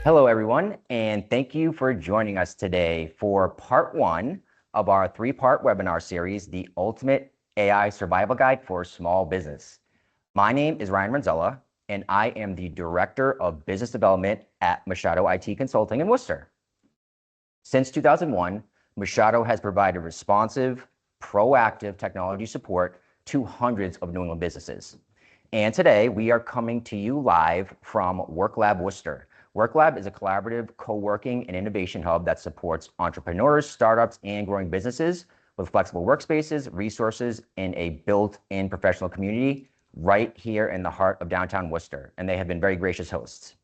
Hello, everyone, and thank you for joining us today for part one of our three-part webinar series, The Ultimate AI Survival Guide for Small Business. My name is Ryan Renzella, and I am the Director of Business Development at Machado IT Consulting in Worcester. Since 2001, Machado has provided responsive, proactive technology support to hundreds of New England businesses. And today, we are coming to you live from WorkLab Worcester. WorkLab is a collaborative co-working and innovation hub that supports entrepreneurs, startups, and growing businesses with flexible workspaces, resources, and a built-in professional community right here in the heart of downtown Worcester. And they have been very gracious hosts.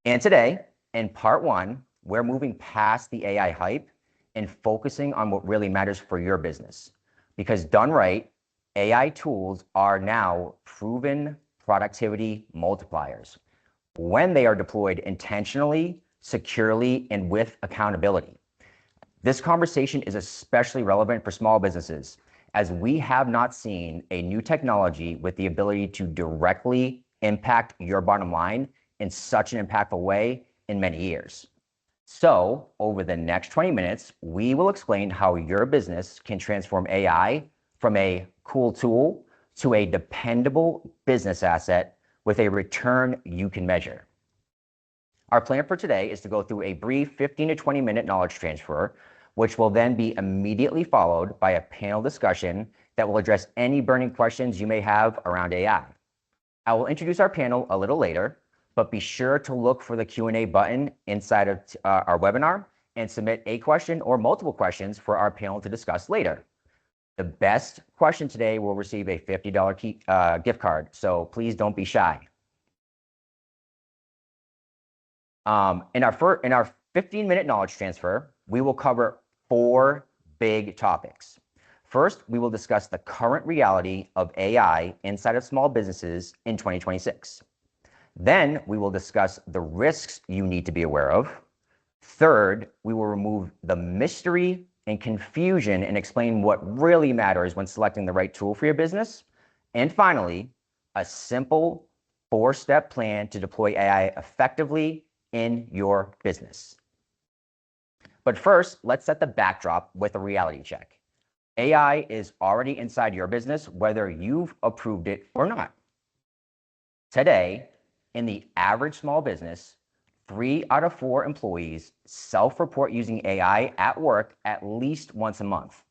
And today, in part one, we're moving past the AI hype and focusing on what really matters for your business. Because done right, AI tools are now proven productivity multipliers when they are deployed intentionally, securely, and with accountability. This conversation is especially relevant for small businesses, as we have not seen a new technology with the ability to directly impact your bottom line in such an impactful way in many years. So, over the next 20 minutes, we will explain how your business can transform AI from a cool tool to a dependable business asset with a return you can measure. Our plan for today is to go through a brief 15 to 20 minute knowledge transfer, which will then be immediately followed by a panel discussion that will address any burning questions you may have around AI. I will introduce our panel a little later, but be sure to look for the Q&A button inside of our webinar and submit a question or multiple questions for our panel to discuss later. The best question today will receive a $50 gift card, so please don't be shy. In our 15-minute knowledge transfer, we will cover 4 big topics. First, we will discuss the current reality of AI inside of small businesses in 2026. Then we will discuss the risks you need to be aware of. Third, we will remove the mystery and confusion and explain what really matters when selecting the right tool for your business. And finally, a simple 4-step plan to deploy AI effectively in your business. But first, let's set the backdrop with a reality check. AI is already inside your business, whether you've approved it or not. Today, in the average small business, 3 out of 4 employees self-report using AI at work at least once a month.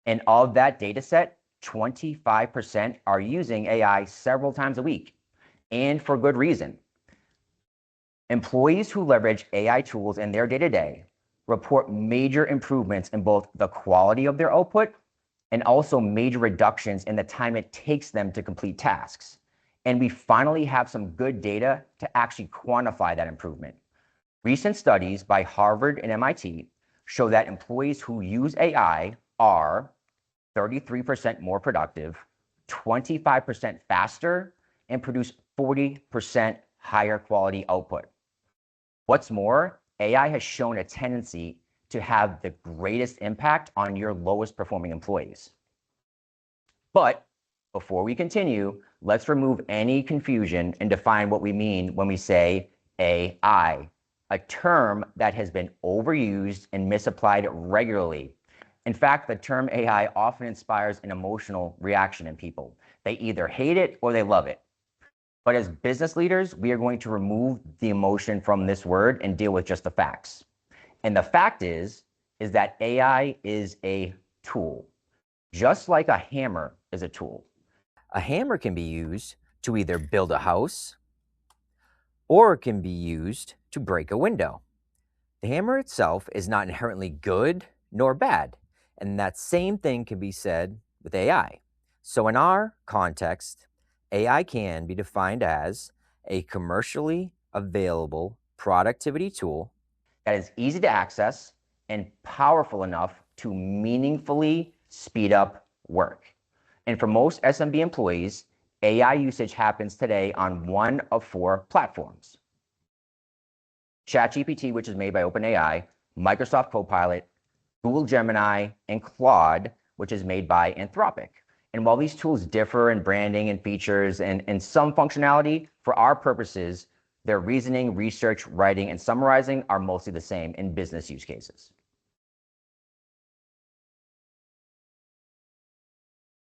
And of that data set, 25% are using AI several times a week, and for good reason. Employees who leverage AI tools in their day-to-day report major improvements in both the quality of their output and also major reductions in the time it takes them to complete tasks. And we finally have some good data to actually quantify that improvement. Recent studies by Harvard and MIT show that employees who use AI are 33% more productive, 25% faster, and produce 40% higher quality output. What's more, AI has shown a tendency to have the greatest impact on your lowest performing employees. But before we continue, let's remove any confusion and define what we mean when we say AI, a term that has been overused and misapplied regularly. In fact, the term AI often inspires an emotional reaction in people. They either hate it or they love it. But as business leaders, we are going to remove the emotion from this word and deal with just the facts. And the fact is that AI is a tool, just like a hammer is a tool. A hammer can be used to either build a house or it can be used to break a window. The hammer itself is not inherently good nor bad, and that same thing can be said with AI. So in our context, AI can be defined as a commercially available productivity tool that is easy to access and powerful enough to meaningfully speed up work. And for most SMB employees, AI usage happens today on one of 4 platforms: ChatGPT, which is made by OpenAI, Microsoft Copilot, Google Gemini, and Claude, which is made by Anthropic. And while these tools differ in branding and features and some functionality, for our purposes, Their reasoning, research, writing, and summarizing are mostly the same in business use cases.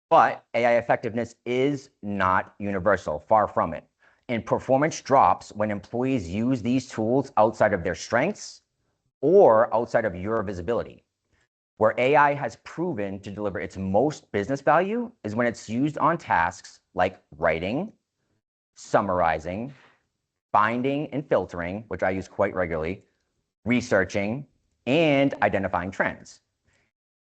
But AI effectiveness is not universal, far from it. And performance drops when employees use these tools outside of their strengths or outside of your visibility. Where AI has proven to deliver its most business value is when it's used on tasks like writing, summarizing, finding and filtering, which I use quite regularly, researching, and identifying trends.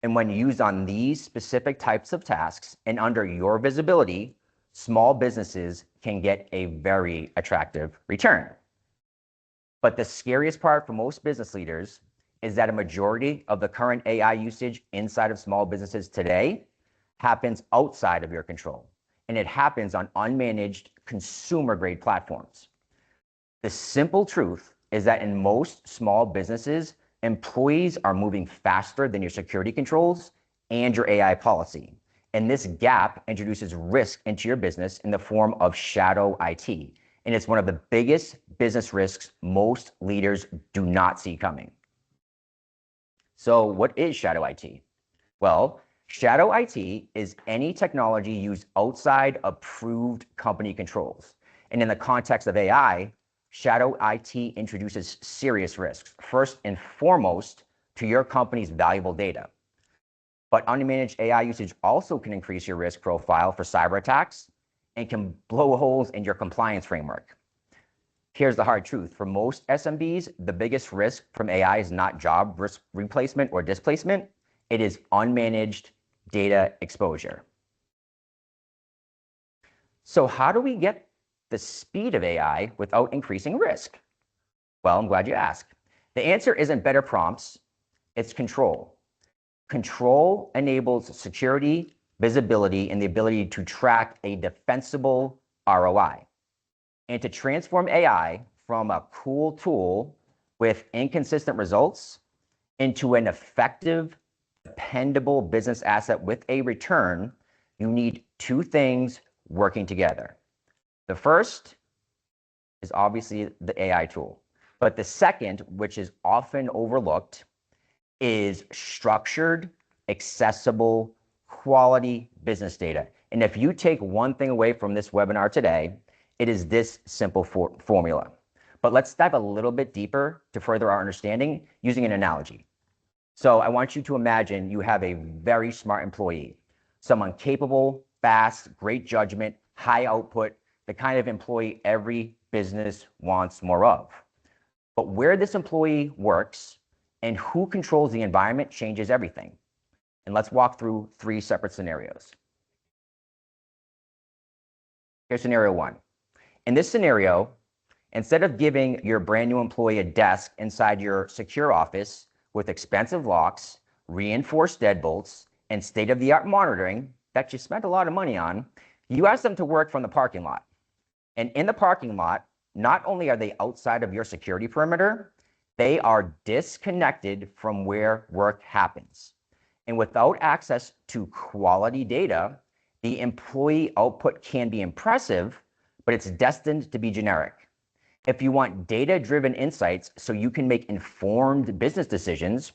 And when used on these specific types of tasks and under your visibility, small businesses can get a very attractive return. But the scariest part for most business leaders is that a majority of the current AI usage inside of small businesses today happens outside of your control, and it happens on unmanaged consumer-grade platforms. The simple truth is that in most small businesses, employees are moving faster than your security controls and your AI policy. And this gap introduces risk into your business in the form of shadow IT. And it's one of the biggest business risks most leaders do not see coming. So what is shadow IT? Well, shadow IT is any technology used outside approved company controls. And in the context of AI, shadow IT introduces serious risks, first and foremost to your company's valuable data. But unmanaged AI usage also can increase your risk profile for cyber attacks and can blow holes in your compliance framework. Here's the hard truth. For most SMBs, the biggest risk from AI is not job risk replacement or displacement. It is unmanaged data exposure. So how do we get the speed of AI without increasing risk? Well, I'm glad you asked. The answer isn't better prompts, it's control. Control enables security, visibility, and the ability to track a defensible ROI. And to transform AI from a cool tool with inconsistent results into an effective, dependable business asset with a return, you need two things working together. The first is obviously the AI tool, but the second, which is often overlooked, is structured, accessible, quality business data. And if you take one thing away from this webinar today, it is this simple formula. But let's dive a little bit deeper to further our understanding using an analogy. So I want you to imagine you have a very smart employee, someone capable, fast, great judgment, high output, the kind of employee every business wants more of. But where this employee works and who controls the environment changes everything. And let's walk through three separate scenarios. Here's scenario one. In this scenario, instead of giving your brand new employee a desk inside your secure office with expensive locks, reinforced deadbolts, and state-of-the-art monitoring that you spent a lot of money on, you ask them to work from the parking lot. And in the parking lot, not only are they outside of your security perimeter, they are disconnected from where work happens. And without access to quality data, the employee output can be impressive, but it's destined to be generic. If you want data-driven insights so you can make informed business decisions,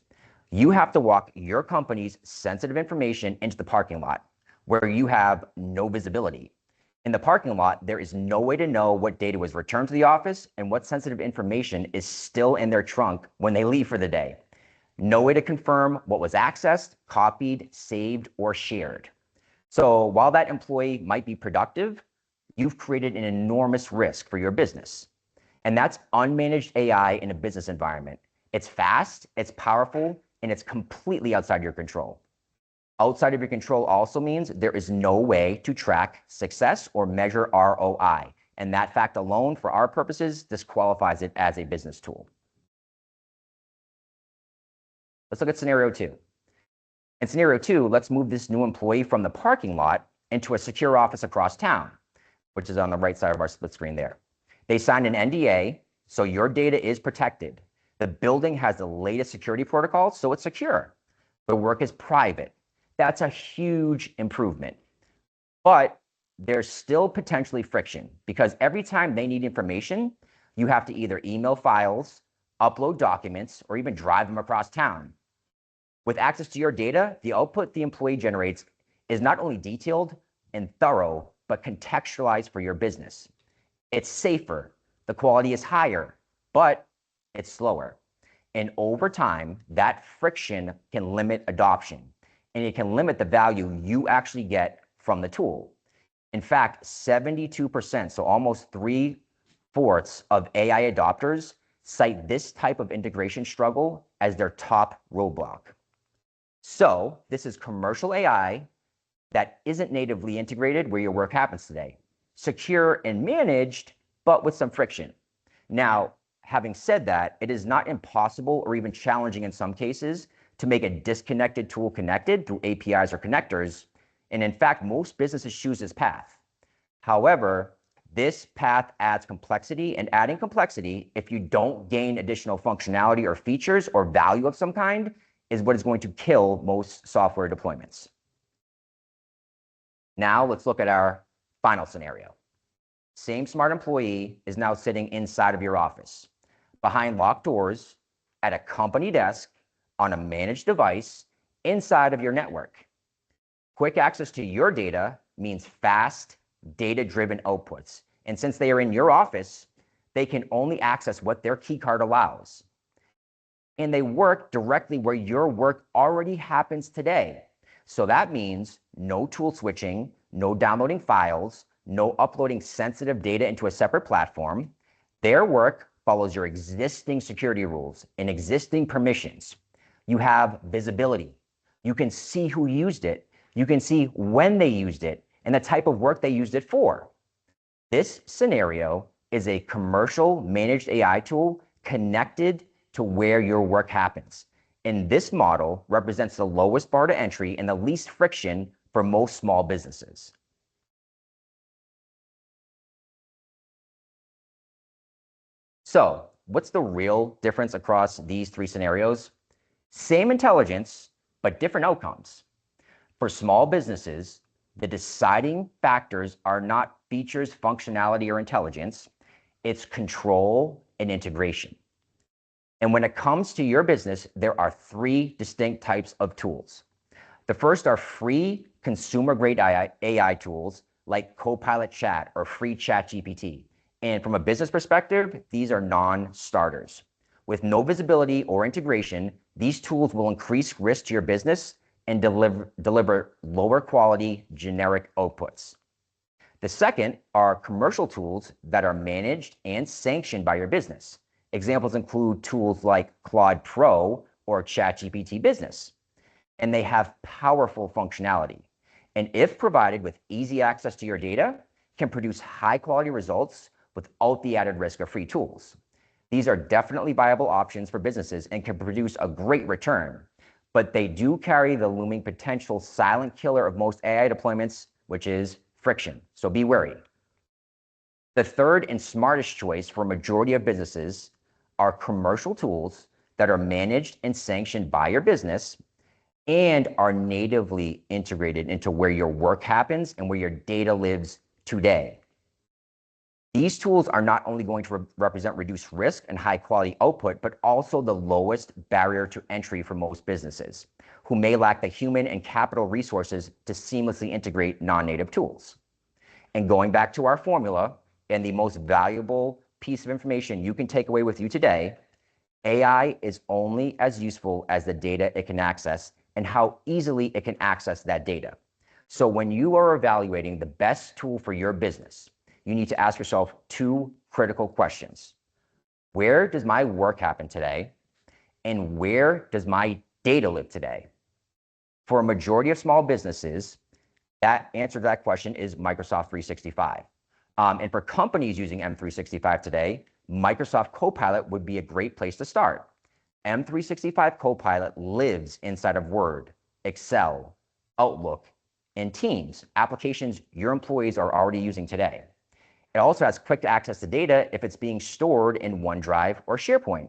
you have to walk your company's sensitive information into the parking lot where you have no visibility. In the parking lot, there is no way to know what data was returned to the office and what sensitive information is still in their trunk when they leave for the day. No way to confirm what was accessed, copied, saved, or shared. So while that employee might be productive, you've created an enormous risk for your business. And that's unmanaged AI in a business environment. It's fast, it's powerful, and it's completely outside your control. Outside of your control also means there is no way to track success or measure ROI. And that fact alone, for our purposes, disqualifies it as a business tool. Let's look at scenario two. In scenario two, let's move this new employee from the parking lot into a secure office across town, which is on the right side of our split screen there. They signed an NDA, so your data is protected. The building has the latest security protocols, so it's secure. The work is private. That's a huge improvement. But there's still potentially friction because every time they need information, You have to either email files, upload documents, or even drive them across town. With access to your data, the output the employee generates is not only detailed and thorough, but contextualized for your business. It's safer, the quality is higher, but it's slower. And over time, that friction can limit adoption, and it can limit the value you actually get from the tool. In fact, 72%, so almost 3/4 of AI adopters, cite this type of integration struggle as their top roadblock. So this is commercial AI that isn't natively integrated where your work happens today. Secure and managed, but with some friction. Now, having said that, it is not impossible or even challenging in some cases to make a disconnected tool connected through APIs or connectors. And in fact, most businesses choose this path. However, this path adds complexity, and adding complexity, if you don't gain additional functionality or features or value of some kind, is what is going to kill most software deployments. Now let's look at our final scenario. Same smart employee is now sitting inside of your office, behind locked doors, at a company desk, on a managed device, inside of your network. Quick access to your data means fast, data-driven outputs. And since they are in your office, they can only access what their keycard allows. And they work directly where your work already happens today. So that means no tool switching, no downloading files, no uploading sensitive data into a separate platform. Their work follows your existing security rules and existing permissions. You have visibility. You can see who used it. You can see when they used it and the type of work they used it for. This scenario is a commercial managed AI tool connected to where your work happens. And this model represents the lowest bar to entry and the least friction for most small businesses. So, what's the real difference across these three scenarios? Same intelligence, but different outcomes. For small businesses, the deciding factors are not features, functionality, or intelligence. It's control and integration. And when it comes to your business, there are three distinct types of tools. The first are free consumer-grade AI tools like Copilot Chat or free ChatGPT. And from a business perspective, these are non-starters. With no visibility or integration, these tools will increase risk to your business and deliver lower quality generic outputs. The second are commercial tools that are managed and sanctioned by your business. Examples include tools like Claude Pro or ChatGPT Business, and they have powerful functionality. And if provided with easy access to your data, can produce high quality results without the added risk of free tools. These are definitely viable options for businesses and can produce a great return, but they do carry the looming potential silent killer of most AI deployments, which is friction. So be wary. The third and smartest choice for a majority of businesses are commercial tools that are managed and sanctioned by your business and are natively integrated into where your work happens and where your data lives today. These tools are not only going to represent reduced risk and high quality output, but also the lowest barrier to entry for most businesses who may lack the human and capital resources to seamlessly integrate non-native tools. And going back to our formula and the most valuable piece of information you can take away with you today, AI is only as useful as the data it can access and how easily it can access that data. So when you are evaluating the best tool for your business, you need to ask yourself two critical questions. Where does my work happen today? And where does my data live today? For a majority of small businesses, that answer to that question is Microsoft 365. And for companies using M365 today, Microsoft Copilot would be a great place to start. M365 Copilot lives inside of Word, Excel, Outlook, and Teams, applications your employees are already using today. It also has quick access to data if it's being stored in OneDrive or SharePoint.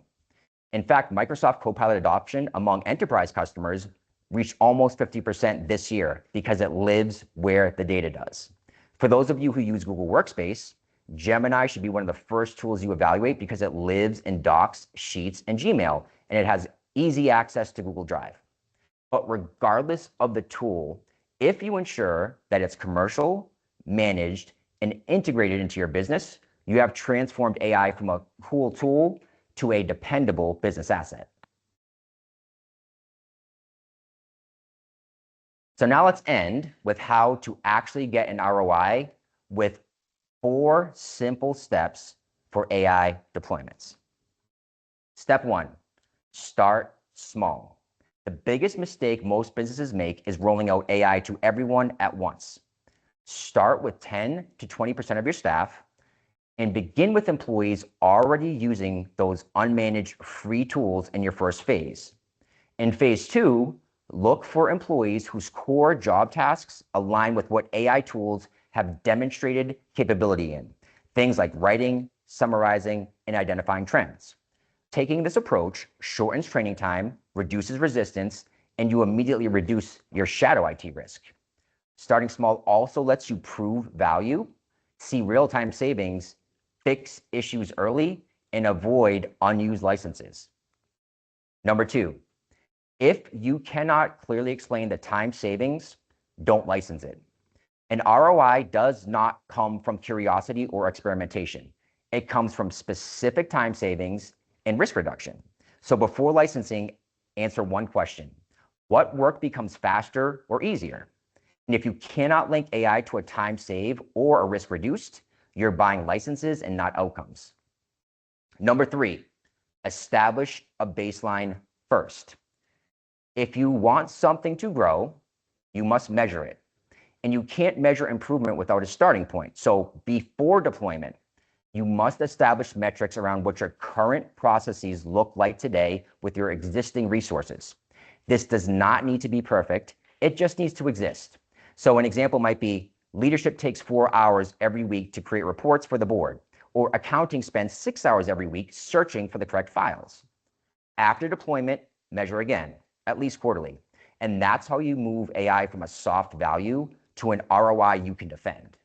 In fact, Microsoft Copilot adoption among enterprise customers reached almost 50% this year because it lives where the data does. For those of you who use Google Workspace, Gemini should be one of the first tools you evaluate because it lives in Docs, Sheets, and Gmail, and it has easy access to Google Drive. But regardless of the tool, if you ensure that it's commercial, managed, and integrated into your business, you have transformed AI from a cool tool to a dependable business asset. So now let's end with how to actually get an ROI with 4 simple steps for AI deployments. Step 1, start small. The biggest mistake most businesses make is rolling out AI to everyone at once. Start with 10 to 20% of your staff and begin with employees already using those unmanaged free tools in your first phase. In phase 2, look for employees whose core job tasks align with what AI tools have demonstrated capability in. Things like writing, summarizing, and identifying trends. Taking this approach shortens training time, reduces resistance, and you immediately reduce your shadow IT risk. Starting small also lets you prove value, see real-time savings, fix issues early, and avoid unused licenses. Number 2, if you cannot clearly explain the time savings, don't license it. An ROI does not come from curiosity or experimentation. It comes from specific time savings and risk reduction. So before licensing, answer one question. What work becomes faster or easier? And if you cannot link AI to a time save or a risk reduced, you're buying licenses and not outcomes. Number 3, establish a baseline first. If you want something to grow, you must measure it. And you can't measure improvement without a starting point. So before deployment, you must establish metrics around what your current processes look like today with your existing resources. This does not need to be perfect. It just needs to exist. So an example might be leadership takes 4 hours every week to create reports for the board, or accounting spends 6 hours every week searching for the correct files. After deployment, measure again, at least quarterly. And that's how you move AI from a soft value to an ROI you can defend.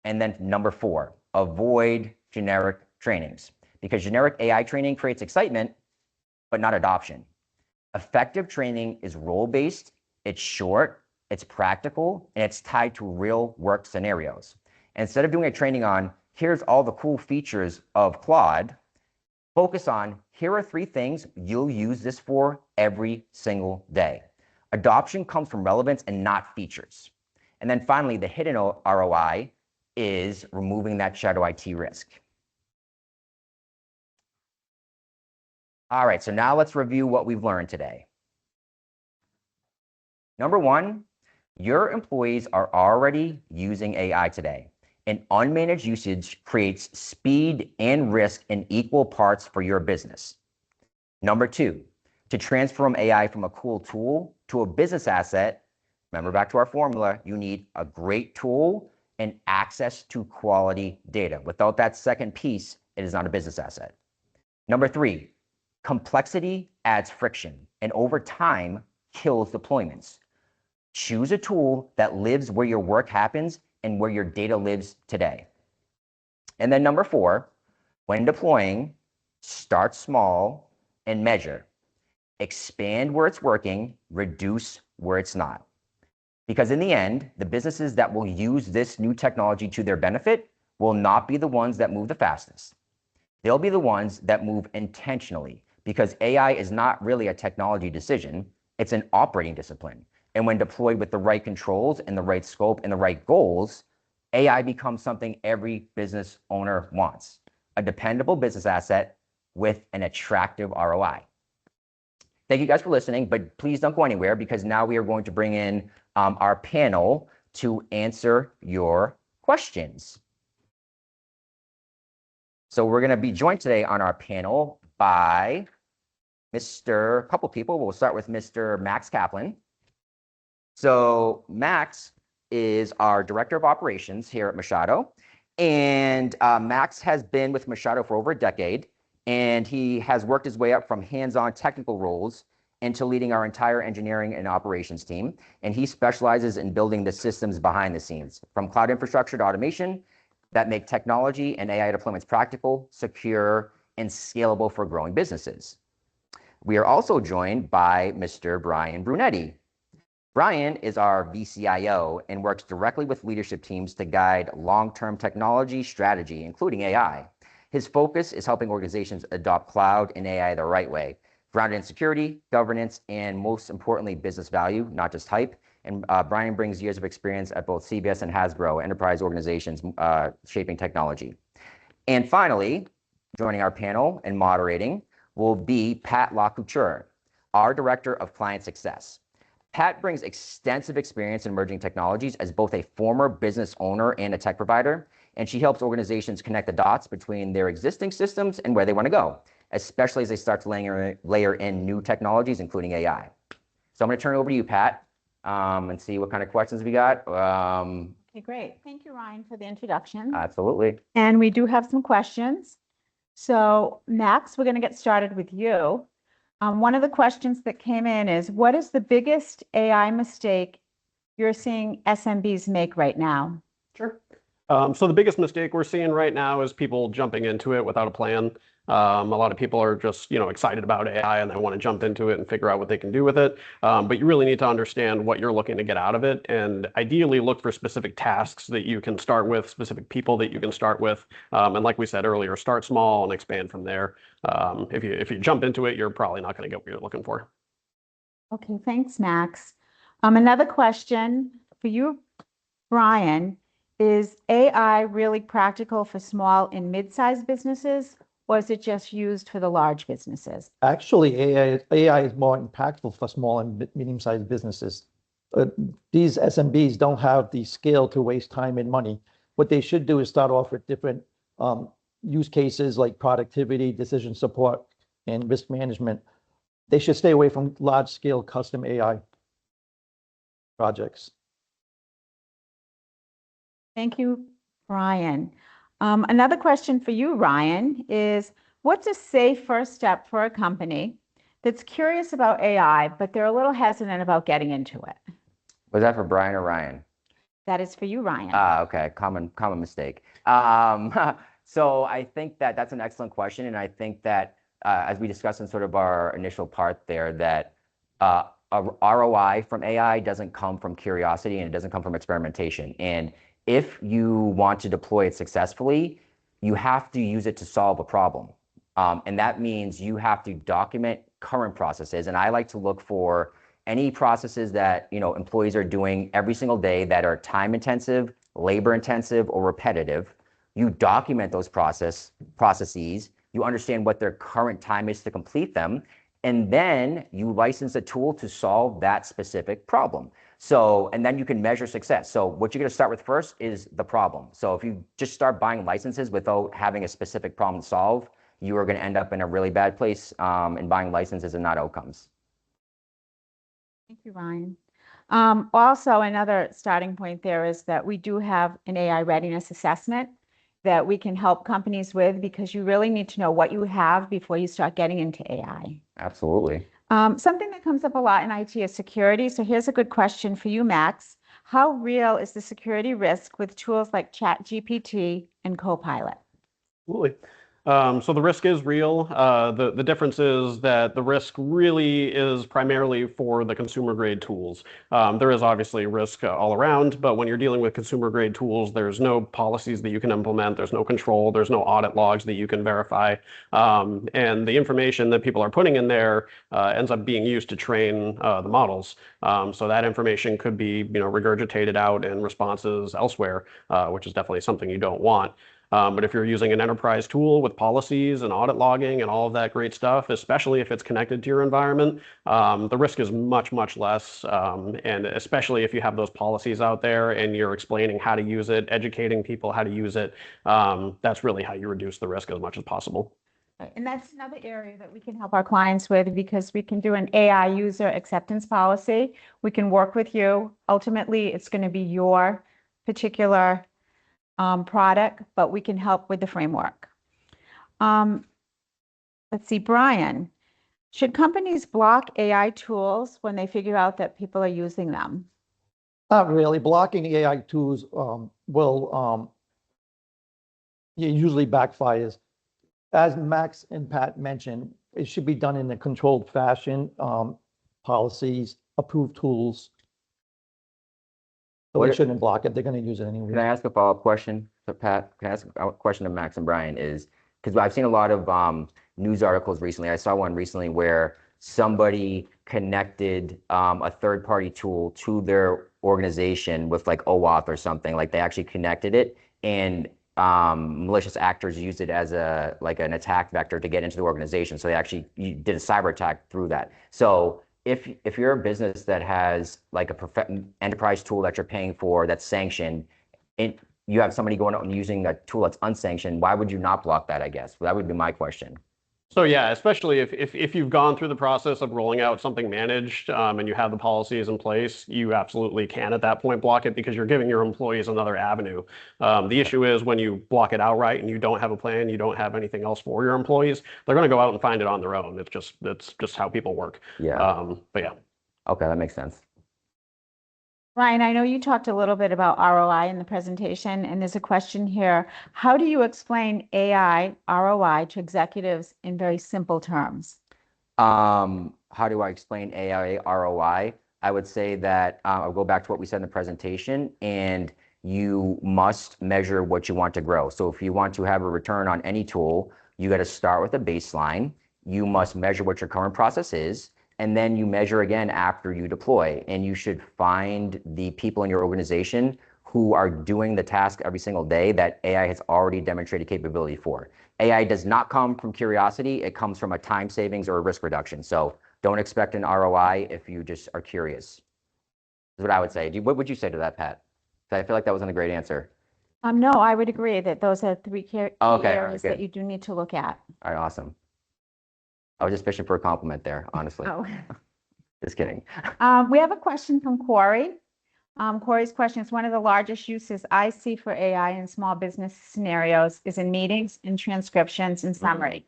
And then number 4, avoid generic trainings, because generic AI training creates excitement, but not adoption. Effective training is role-based, it's short, it's practical, and it's tied to real work scenarios. Instead of doing a training on, here's all the cool features of Claude, focus on, here are 3 things you'll use this for every single day. Adoption comes from relevance and not features. And then finally, the hidden ROI is removing that shadow IT risk. All right, so now let's review what we've learned today. Number 1, your employees are already using AI today, and unmanaged usage creates speed and risk in equal parts for your business. Number 2, to transform AI from a cool tool to a business asset, remember back to our formula, you need a great tool and access to quality data. Without that second piece, it is not a business asset. Number 3, complexity adds friction, and over time kills deployments. Choose a tool that lives where your work happens and where your data lives today. And then number 4, when deploying, start small and measure. Expand where it's working, reduce where it's not. Because in the end, the businesses that will use this new technology to their benefit will not be the ones that move the fastest. They'll be the ones that move intentionally, because AI is not really a technology decision, it's an operating discipline. And when deployed with the right controls and the right scope and the right goals, AI becomes something every business owner wants, a dependable business asset with an attractive ROI. Thank you guys for listening, but please don't go anywhere, because now we are going to bring in our panel to answer your questions. So we're going to be joined today on our panel by a couple people. We'll start with Mr. Max Kaplan. So Max is our Director of Operations here at Machado. And Max has been with Machado for over a decade, and he has worked his way up from hands-on technical roles into leading our entire engineering and operations team. And he specializes in building the systems behind the scenes, from cloud infrastructure to automation, that make technology and AI deployments practical, secure, and scalable for growing businesses. We are also joined by Mr. Brian Brunetti. Brian is our VCIO and works directly with leadership teams to guide long-term technology strategy, including AI. His focus is helping organizations adopt cloud and AI the right way, grounded in security, governance, and most importantly, business value, not just hype. And Brian brings years of experience at both CBS and Hasbro, enterprise organizations shaping technology. And finally, joining our panel and moderating will be Pat LaCouture, our Director of Client Success. Pat brings extensive experience in emerging technologies as both a former business owner and a tech provider, and she helps organizations connect the dots between their existing systems and where they want to go, especially as they start to layer in new technologies, including AI. So I'm going to turn it over to you, Pat, and see what kind of questions we got. Okay, great. Thank you, Ryan, for the introduction. Absolutely. And we do have some questions. So Max, we're going to get started with you. One of the questions that came in is, what is the biggest AI mistake you're seeing SMBs make right now? Sure. So the biggest mistake we're seeing right now is people jumping into it without a plan. A lot of people are just, excited about AI and they want to jump into it and figure out what they can do with it. But you really need to understand what you're looking to get out of it, and ideally look for specific tasks that you can start with, specific people that you can start with. And like we said earlier, start small and expand from there. If you jump into it, you're probably not going to get what you're looking for. Okay, thanks, Max. Another question for you, Brian, is AI really practical for small and mid-sized businesses, or is it just used for the large businesses? Actually, AI is more impactful for small and medium-sized businesses. These SMBs don't have the scale to waste time and money. What they should do is start off with different use cases like productivity, decision support, and risk management. They should stay away from large-scale custom AI projects. Thank you, Brian. Another question for you, Ryan, is what's a safe first step for a company that's curious about AI, but they're a little hesitant about getting into it? Was that for Brian or Ryan? That is for you, Ryan. Okay, common mistake. So I think that's an excellent question, and I think that as we discussed in sort of our initial part there, that a ROI from AI doesn't come from curiosity and it doesn't come from experimentation. And if you want to deploy it successfully, you have to use it to solve a problem. And that means you have to document current processes. And I like to look for any processes that employees are doing every single day that are time intensive, labor intensive, or repetitive. You document those processes, you understand what their current time is to complete them, and then you license a tool to solve that specific problem. So, and then you can measure success. So what you're going to start with first is the problem. So if you just start buying licenses without having a specific problem to solve, you are going to end up in a really bad place in buying licenses and not outcomes. Thank you, Ryan. Also, another starting point there is that we do have an AI readiness assessment that we can help companies with, because you really need to know what you have before you start getting into AI. Absolutely. Something that comes up a lot in IT is security. So here's a good question for you, Max. How real is the security risk with tools like ChatGPT and Copilot? Absolutely. So the risk is real. The difference is that the risk really is primarily for the consumer grade tools. There is obviously risk all around, but when you're dealing with consumer grade tools, there's no policies that you can implement, there's no control, there's no audit logs that you can verify. And the information that people are putting in there ends up being used to train the models. So that information could be regurgitated out in responses elsewhere, which is definitely something you don't want. But if you're using an enterprise tool with policies and audit logging and all of that great stuff, especially if it's connected to your environment, the risk is much, much less. And especially if you have those policies out there and you're explaining how to use it, educating people how to use it, that's really how you reduce the risk as much as possible. And that's another area that we can help our clients with, because we can do an AI user acceptance policy. We can work with you. Ultimately, it's going to be your particular product, but we can help with the framework. Let's see, Brian, should companies block AI tools when they figure out that people are using them? Not really. Blocking AI tools will it usually backfires. As Max and Pat mentioned, it should be done in a controlled fashion, policies, approved tools. So they What- shouldn't block it. They're going to use it anyway. Can I ask a follow-up question to Pat? Can I ask a question to Max and Brian? Is because I've seen a lot of news articles recently. I saw one recently where somebody connected a third-party tool to their organization with like OAuth or something. Like they actually connected it, and malicious actors used it as a like an attack vector to get into the organization. So they actually did a cyber attack through that. So if you're a business that has like a enterprise tool that you're paying for that's sanctioned, and you have somebody going out and using a tool that's unsanctioned, why would you not block that, I guess? That would be my question. So yeah, especially if you've gone through the process of rolling out something managed and you have the policies in place, you absolutely can at that point block it because you're giving your employees another avenue. The issue is when you block it outright and you don't have a plan, you don't have anything else for your employees, they're going to go out and find it on their own. It's just how people work. Yeah. But yeah. Okay, that makes sense. Ryan, I know you talked a little bit about ROI in the presentation, and there's a question here. How do you explain AI ROI to executives in very simple terms? How do I explain AI ROI? I would say that I'll go back to what we said in the presentation, and you must measure what you want to grow. So if you want to have a return on any tool, you got to start with a baseline. You must measure what your current process is, and then you measure again after you deploy. And you should find the people in your organization who are doing the task every single day that AI has already demonstrated capability for. AI does not come from curiosity. It comes from a time savings or a risk reduction. So don't expect an ROI if you just are curious. That's what I would say. What would you say to that, Pat? I feel like that wasn't a great answer. No, I would agree that those are three key Okay, all right, areas that good. you do need to look at. All right, awesome. I was just fishing for a compliment there, honestly. Oh. Just kidding. We have a question from Corey. Corey's question is, one of the largest uses I see for AI in small business scenarios is in meetings, in transcriptions, and summary.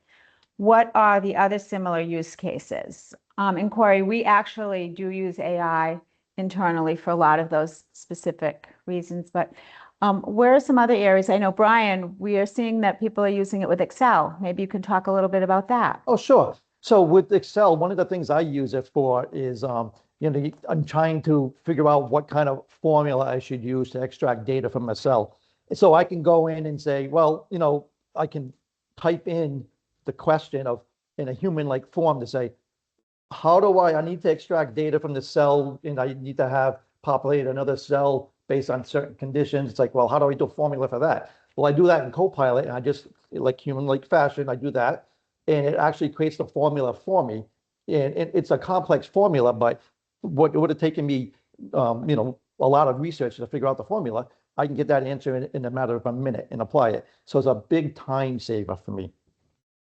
What are the other similar use cases? And Corey, we actually do use AI internally for a lot of those specific reasons, but where are some other areas? I know, Brian, we are seeing that people are using it with Excel. Maybe you can talk a little bit about that. Oh, sure. So with Excel, one of the things I use it for is, I'm trying to figure out what kind of formula I should use to extract data from a cell. So I can go in and say, well, I can type in the question in a human-like form to say, how do I need to extract data from the cell, and I need to have populate another cell based on certain conditions. It's like, well, how do I do a formula for that? Well, I do that in Copilot, and I just, like human-like fashion, I do that, and it actually creates the formula for me. And it's a complex formula, but what it would have taken me, a lot of research to figure out the formula, I can get that answer in a matter of a minute and apply it. So it's a big time saver for me.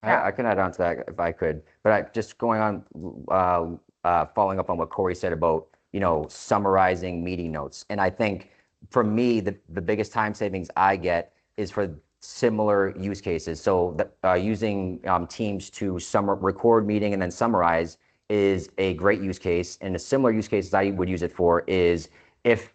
I can add on to that if I could, but just going on, following up on what Corey said about, summarizing meeting notes. And I think for me, the biggest time savings I get is for similar use cases. So using Teams to record meeting and then summarize is a great use case. And a similar use cases I would use it for is if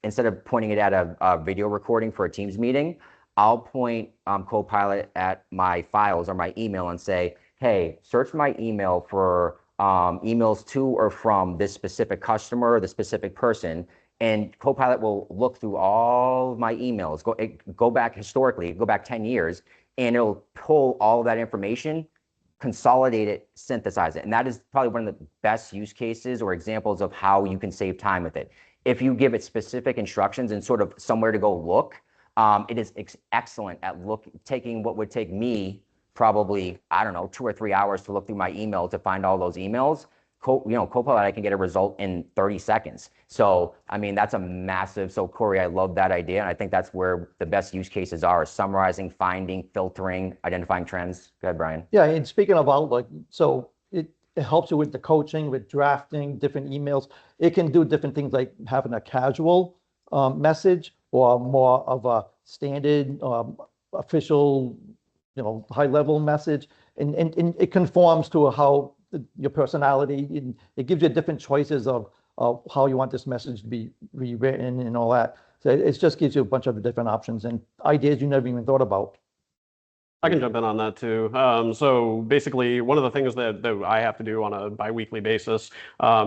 instead of pointing it at a video recording for a Teams meeting, I'll point Copilot at my files or my email and say, hey, search my email for emails to or from this specific customer or the specific person. And Copilot will look through all of my emails, go back historically, go back 10 years, and it'll pull all of that information, consolidate it, synthesize it. And that is probably one of the best use cases or examples of how you can save time with it. If you give it specific instructions and sort of somewhere to go look, it is excellent at taking what would take me probably, 2 or 3 hours to look through my email to find all those emails. Copilot, I can get a result in 30 seconds. So, that's a massive, so Corey, I love that idea. And I think that's where the best use cases are, summarizing, finding, filtering, identifying trends. Go ahead, Brian. Yeah, and speaking of Outlook, so it helps you with the coaching, with drafting different emails. It can do different things like having a casual message or more of a standard official, high-level message. And it conforms to how your personality, and it gives you different choices of how you want this message to be rewritten and all that. So it just gives you a bunch of different options and ideas you never even thought about. I can jump in on that too. So basically, one of the things that I have to do on a biweekly basis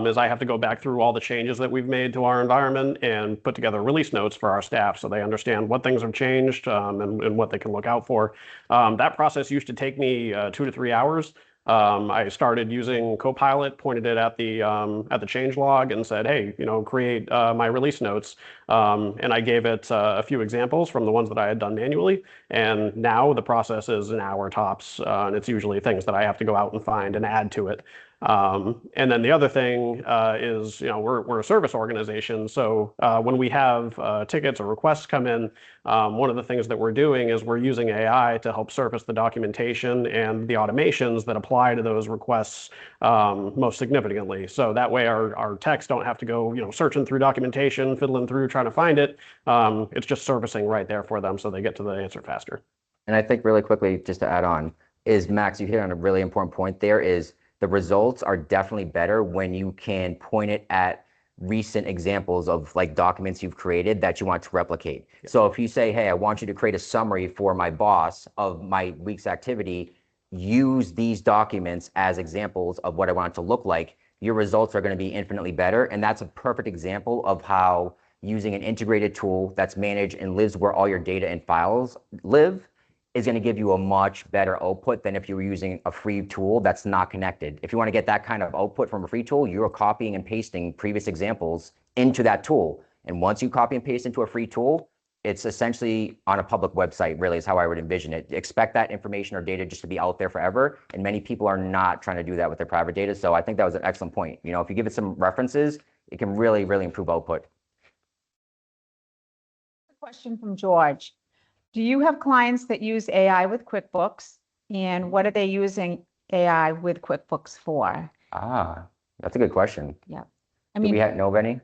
is I have to go back through all the changes that we've made to our environment and put together release notes for our staff so they understand what things have changed and what they can look out for. That process used to take me 2 to 3 hours. I started using Copilot, pointed it at the change log, and said, "Hey, create my release notes." And I gave it a few examples from the ones that I had done manually. And now the process is an hour tops, and it's usually things that I have to go out and find and add to it. And then the other thing is, we're a service organization, so when we have tickets or requests come in, one of the things that we're doing is we're using AI to help surface the documentation and the automations that apply to those requests most significantly. So that way our techs don't have to go, searching through documentation, fiddling through, trying to find it. It's just surfacing right there for them so they get to the answer faster. And I think really quickly, just to add on, is Max, you hit on a really important point there, is the results are definitely better when you can point it at recent examples of like documents you've created that you want to replicate. Yeah. So if you say, hey, I want you to create a summary for my boss of my week's activity, use these documents as examples of what I want it to look like, your results are going to be infinitely better. And that's a perfect example of how using an integrated tool that's managed and lives where all your data and files live is going to give you a much better output than if you were using a free tool that's not connected. If you want to get that kind of output from a free tool, you're copying and pasting previous examples into that tool. And once you copy and paste into a free tool, it's essentially on a public website, really is how I would envision it. Expect that information or data just to be out there forever. And many people are not trying to do that with their private data. So I think that was an excellent point. If you give it some references, it can really, really improve output. Question from George. Do you have clients that use AI with QuickBooks, and what are they using AI with QuickBooks for? That's a good question. Yeah. Do we know of any?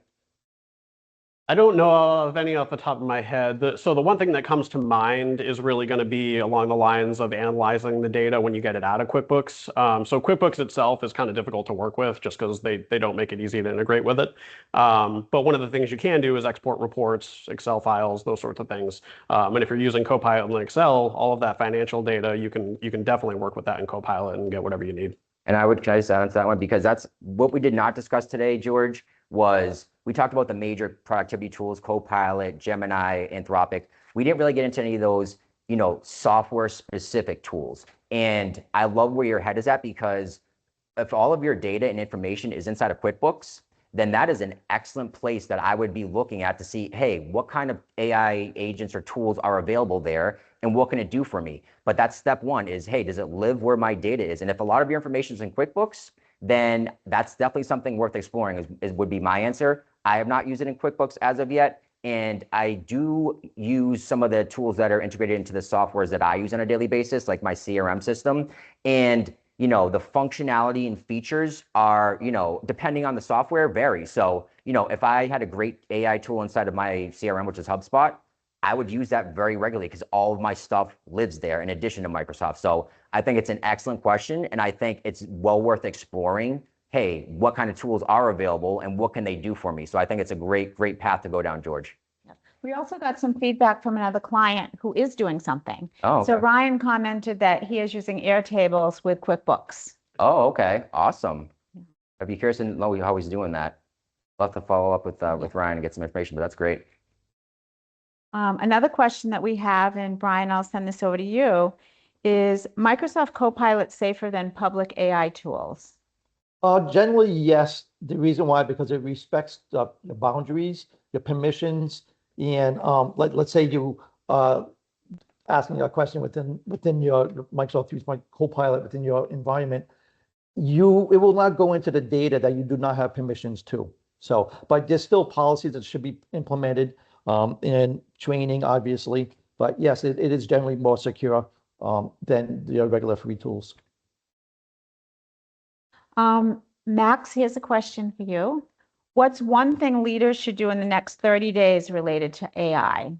I don't know of any off the top of my head. So the one thing that comes to mind is really going to be along the lines of analyzing the data when you get it out of QuickBooks. So QuickBooks itself is kind of difficult to work with just because they don't make it easy to integrate with it. But one of the things you can do is export reports, Excel files, those sorts of things. And if you're using Copilot in Excel, all of that financial data, you can definitely work with that in Copilot and get whatever you need. And I would just add on to that one, because that's what we did not discuss today, George, was we talked about the major productivity tools, Copilot, Gemini, Anthropic. We didn't really get into any of those, software specific tools. And I love where your head is at, because if all of your data and information is inside of QuickBooks, then that is an excellent place that I would be looking at to see, hey, what kind of AI agents or tools are available there and what can it do for me? But that's step one is, hey, does it live where my data is? And if a lot of your information is in QuickBooks, then that's definitely something worth exploring would be my answer. I have not used it in QuickBooks as of yet. And I do use some of the tools that are integrated into the softwares that I use on a daily basis, like my CRM system. And the functionality and features are, depending on the software, vary. So, if I had a great AI tool inside of my CRM, which is HubSpot, I would use that very regularly because all of my stuff lives there in addition to Microsoft. So I think it's an excellent question. And I think it's well worth exploring, hey, what kind of tools are available and what can they do for me? So I think it's a great, great path to go down, George. We also got some feedback from another client who is doing something. Oh, okay. So Ryan commented that he is using Airtables with QuickBooks. Oh, okay. Awesome. I'd be curious to know how he's doing that. I'll have to follow up with Ryan and get some information, but that's great. Another question that we have, and Brian, I'll send this over to you, is Microsoft Copilot safer than public AI tools? Generally, yes. The reason why, because it respects the boundaries, your permissions, and let's say you asking a question within your Microsoft 365 Copilot within your environment, it will not go into the data that you do not have permissions to. So, but there's still policies that should be implemented and training, obviously. But yes, it is generally more secure than the regular free tools. Max, here's a question for you. What's one thing leaders should do in the next 30 days related to AI?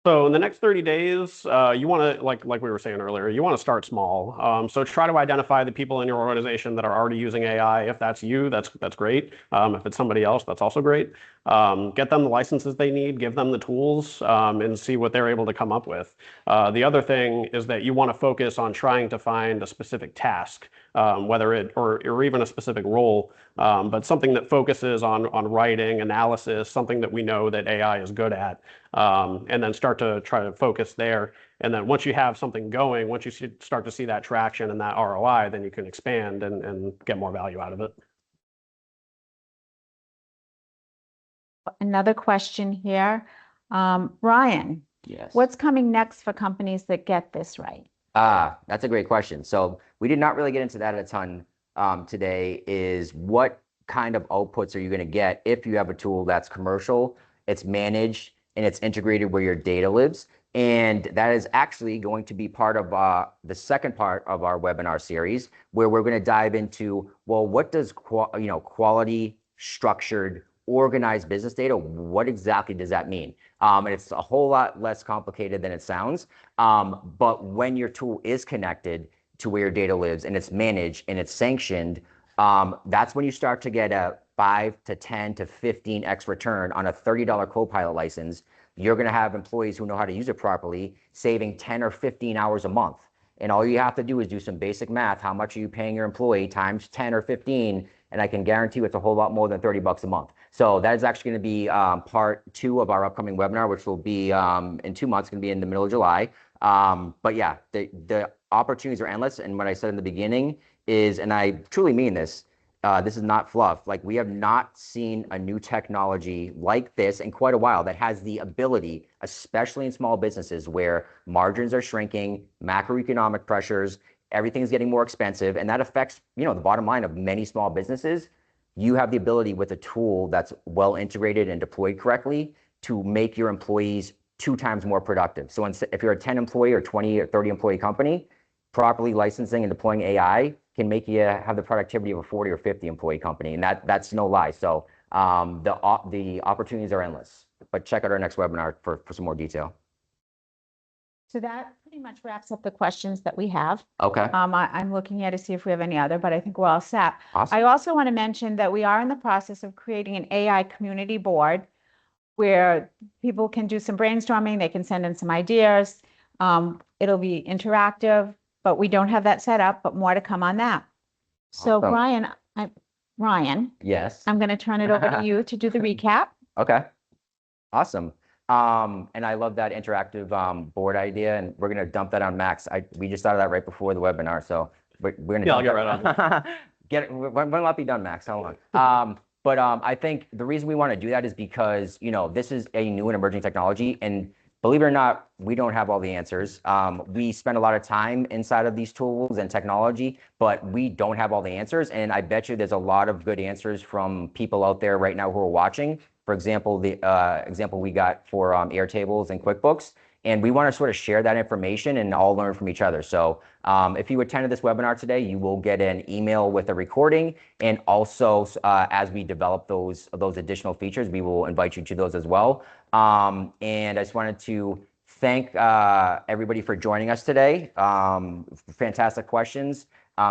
So in the next 30 days, you want to, like we were saying earlier, you want to start small. So try to identify the people in your organization that are already using AI. If that's you, that's great. If it's somebody else, that's also great. Get them the licenses they need, give them the tools, and see what they're able to come up with. The other thing is that you want to focus on trying to find a specific task, whether it or even a specific role, but something that focuses on writing, analysis, something that we know that AI is good at, and then start to try to focus there. And then once you have something going, once you start to see that traction and that ROI, then you can expand and get more value out of it. Another question here. Ryan, Yes. what's coming next for companies that get this right? That's a great question. So we did not really get into that a ton today, is what kind of outputs are you going to get if you have a tool that's commercial, it's managed, and it's integrated where your data lives. And that is actually going to be part of the second part of our webinar series, where we're going to dive into, well, what does quality, structured, organized business data, what exactly does that mean? And it's a whole lot less complicated than it sounds. But when your tool is connected to where your data lives and it's managed and it's sanctioned, that's when you start to get a 5 to 10 to 15x return on a $30 Copilot license. You're going to have employees who know how to use it properly, saving 10 or 15 hours a month. And all you have to do is do some basic math. How much are you paying your employee times 10 or 15? And I can guarantee you it's a whole lot more than 30 bucks a month. So that is actually going to be part 2 of our upcoming webinar, which will be in 2 months, going to be in the middle of July. But yeah, the opportunities are endless. And what I said in the beginning is, and I truly mean this, this is not fluff. Like, we have not seen a new technology like this in quite a while that has the ability, especially in small businesses where margins are shrinking, macroeconomic pressures, everything's getting more expensive, and that affects, the bottom line of many small businesses. You have the ability with a tool that's well integrated and deployed correctly to make your employees 2 times more productive. So if you're a 10 employee or 20 or 30 employee company, properly licensing and deploying AI can make you have the productivity of a 40 or 50 employee company. And that's no lie. So the opportunities are endless, but check out our next webinar for some more detail. So that pretty much wraps up the questions that we have. Okay. I'm looking at to see if we have any other, but I think we're all set. Awesome. I also want to mention that we are in the process of creating an AI community board where people can do some brainstorming. They can send in some ideas. It'll be interactive, but we don't have that set up, but more to come on that. So Awesome. Ryan, Yes. I'm going to turn it over to you to do the recap. Okay. Awesome. And I love that interactive board idea, and we're going to dump that on Max. We just thought of that right before the webinar, so we're going to. Yeah, I'll get right on it. We're not be done, Max. Hold on. But I think the reason we want to do that is because this is a new and emerging technology, and believe it or not, we don't have all the answers. We spend a lot of time inside of these tools and technology, but we don't have all the answers. And I bet you there's a lot of good answers from people out there right now who are watching. For example, the example we got for Airtables and QuickBooks. And we want to sort of share that information and all learn from each other. So if you attended this webinar today, you will get an email with a recording. And also, as we develop those additional features, we will invite you to those as well. And I just wanted to thank everybody for joining us today. Fantastic questions.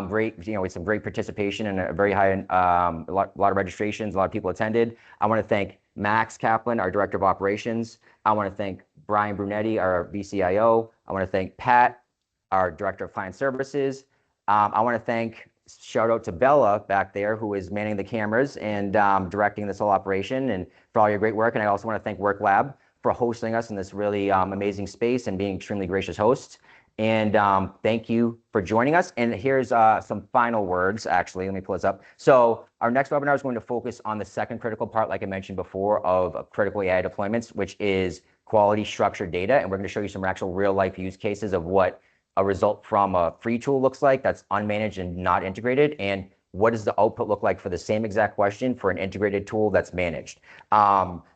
Great, with some great participation and a very high, a lot of registrations, a lot of people attended. I want to thank Max Kaplan, our Director of Operations. I want to thank Brian Brunetti, our VCIO. I want to thank Pat, our Director of Client Services. I want to thank, shout out to Bella back there, who is manning the cameras and directing this whole operation, and for all your great work. And I also want to thank WorkLab for hosting us in this really amazing space and being extremely gracious hosts. And thank you for joining us. And here's some final words, actually. Let me pull this up. So our next webinar is going to focus on the second critical part, like I mentioned before, of critical AI deployments, which is quality structured data. And we're going to show you some actual real life use cases of what a result from a free tool looks like that's unmanaged and not integrated, and what does the output look like for the same exact question for an integrated tool that's managed.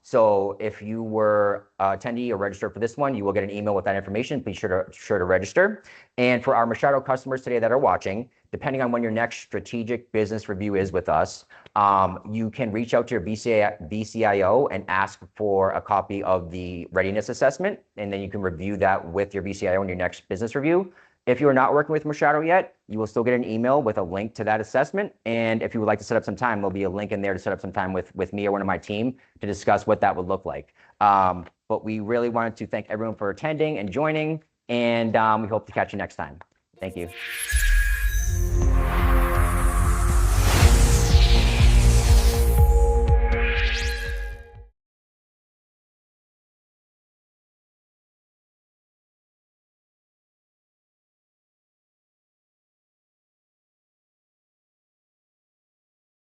So if you were attendee or registered for this one, you will get an email with that information. Be sure to register. And for our Machado customers today that are watching, depending on when your next strategic business review is with us, you can reach out to your VCIO and ask for a copy of the readiness assessment, and then you can review that with your VCIO in your next business review. If you are not working with Machado yet, you will still get an email with a link to that assessment. And if you would like to set up some time, there'll be a link in there to set up some time with me or one of my team to discuss what that would look like. But we really wanted to thank everyone for attending and joining, and we hope to catch you next time. Thank you.